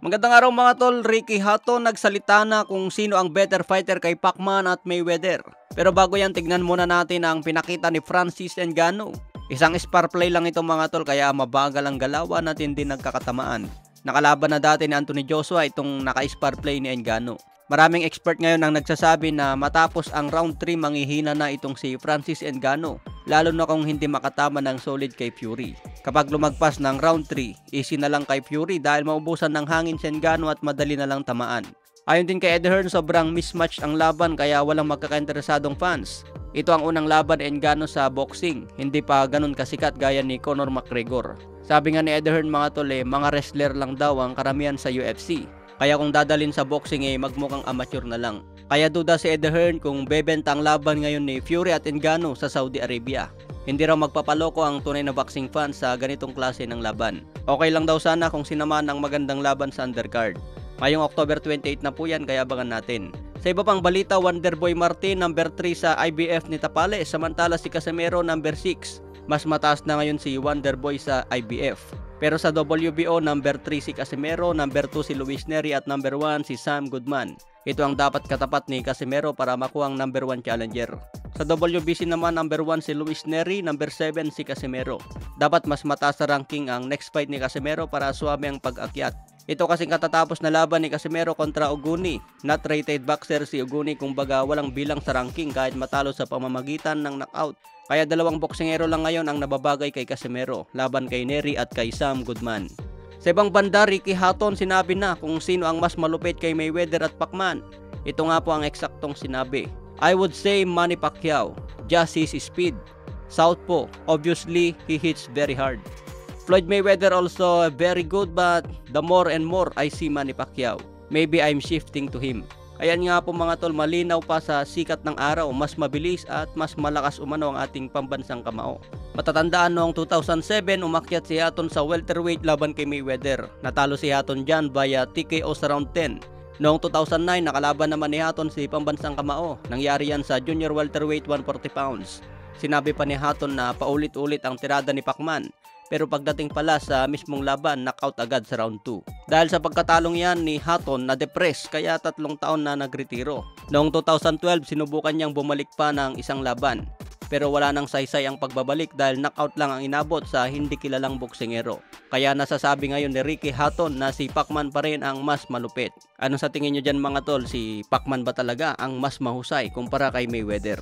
Magandang araw mga tol, Ricky Hatton nagsalita na kung sino ang better fighter kay Pacman at Mayweather. Pero bago yan, tignan muna natin ang pinakita ni Francis Ngannou. Isang spar play lang ito mga tol, kaya mabagal ang galawan at hindi nagkakatamaan. Nakalaban na dati ni Anthony Joshua itong naka-spar play ni Ngannou. Maraming expert ngayon ang nagsasabi na matapos ang round 3 manghihina na itong si Francis Ngannou, lalo na kung hindi makatama ng solid kay Fury. Kapag lumagpas ng round 3, easy na lang kay Fury dahil maubusan ng hangin si Ngannou at madali na lang tamaan. Ayon din kay Eddie Hearn, sobrang mismatched ang laban kaya walang magkakainteresadong fans. Ito ang unang laban ni Ngannou sa boxing, hindi pa ganun kasikat gaya ni Conor McGregor. Sabi nga ni Eddie Hearn mga tol, mga wrestler lang daw ang karamihan sa UFC. Kaya kung dadalhin sa boxing magmukhang amateur na lang. Kaya duda si Eddie Hearn kung bebenta ang laban ngayon ni Fury at Ngannou sa Saudi Arabia. Hindi raw magpapaloko ang tunay na boxing fans sa ganitong klase ng laban. Okay lang daw sana kung sinamaan ang magandang laban sa undercard. Ngayong October 28 na po yan, kaya abangan natin. Sa iba pang balita, Wonderboy Martin number 3 sa IBF ni Tapales, samantala si Casimero number 6. Mas mataas na ngayon si Wonderboy sa IBF. Pero sa WBO, number 3 si Casimero, number 2 si Luis Nery at number 1 si Sam Goodman. Ito ang dapat katapat ni Casimero para makuha ang number 1 challenger. Sa WBC naman, number 1 si Luis Nery, number 7 si Casimero. Dapat mas mataas sa ranking ang next fight ni Casimero para suwabe ang pag-akyat. Ito kasing katatapos na laban ni Casimero kontra Uguni. Not rated boxer si Uguni, kumbaga walang bilang sa ranking kahit matalo sa pamamagitan ng knockout. Kaya dalawang boksingero lang ngayon ang nababagay kay Casimero, laban kay Nery at kay Sam Goodman. Sa ibang banda, Ricky Hatton sinabi na kung sino ang mas malupit kay Mayweather at Pacman. Ito nga po ang eksaktong sinabi. I would say Manny Pacquiao, just his speed. Southpaw, obviously he hits very hard. Floyd Mayweather also very good, but the more and more I see Manny Pacquiao, maybe I'm shifting to him. Ayan nga po mga tol, malinaw pa sa sikat ng araw, mas mabilis at mas malakas umano ang ating pambansang kamao. Matatandaan noong 2007, umakyat si Hatton sa welterweight laban kay Mayweather. Natalo si Hatton dyan via TKO sa round 10. Noong 2009, nakalaban naman ni Hatton si pambansang kamao. Nangyari yan sa junior welterweight 140 pounds. Sinabi pa ni Hatton na paulit-ulit ang tirada ni Pacman. Pero pagdating pala sa mismong laban, knockout agad sa round 2. Dahil sa pagkatalong yan ni Hatton, na-depress kaya 3 taon na nagretiro. Noong 2012, sinubukan niyang bumalik pa ng isang laban. Pero wala nang saysay ang pagbabalik dahil knockout lang ang inabot sa hindi kilalang boksingero. Kaya nasasabi ngayon ni Ricky Hatton na si Pacman pa rin ang mas malupit. Ano sa tingin nyo dyan mga tol? Si Pacman ba talaga ang mas mahusay kumpara kay Mayweather?